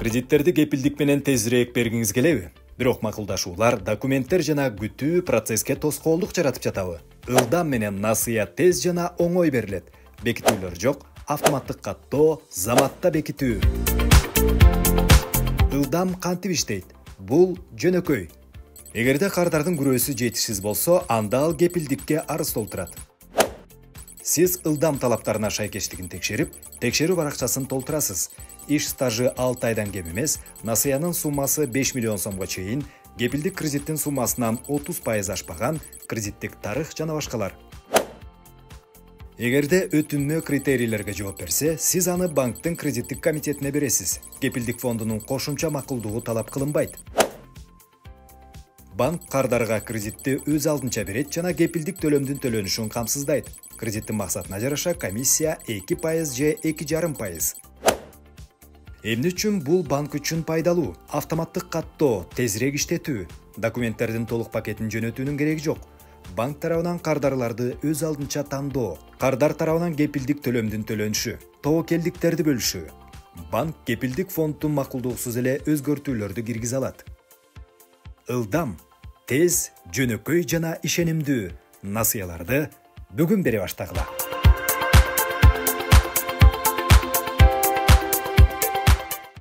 Кредиттерди кепилдик менен тезирээк бергиңиз келеби? Бирок макулдашуулар, документтер жана күтүү процесске тоскоолдук жаратып жатабы? Ылдам менен насыя тез жана оңой берилет. Бекитүүлөр жок, автоматтык каттоо, заматта бекитүү. Ылдам кантип иштейт? Бул жөнөкөй. Эгерде кардардын күрөөсү жетишсиз болсо, анда ал кепилдикке арыз толтурат. Сиз ылдам талаптарына шайкештигин текшерип, текшерүү баракчасын толтурасыз. Иш стажы 6 айдан кем эмес, насыянын суммасы 5 миллион сомго чейин, кепилдик кредиттин суммасынан 30% ашпаган, кредиттик тарых жана башкалар. Эгерде өтүнмө критерийлерге жооп берсе, сиз аны банктын кредиттик комитетине бересиз. Кепилдик фондунун кошумча макулдугу талап кылынбайт. Банк кардарга кредитти өз алдынча берет жана кепилдик төлөмдүн төлөнүшүн камсыздайт. Кредиттин максатына жараша комиссия 2% же 2,5%. Эмне үчүн бул банк үчүн пайдалуу? Автоматтык каттоо, тезирээк иштетүү, документтердин толук пакетин жөнөтүүнүн кереги жок. Банк тарабынан кардарларды өз алдынча тандоо, кардар тарабынан кепилдик төлөмдүн төлөнүшү, тобокелдиктерди бөлүшүү. Банк кепилдик фонддун макулдугусуз эле өзгөртүүлөрдү киргизе алат. Ылдам, тез, жөнөкөй жана ишенимдүү насыяларды бүгүн бере баштагыла.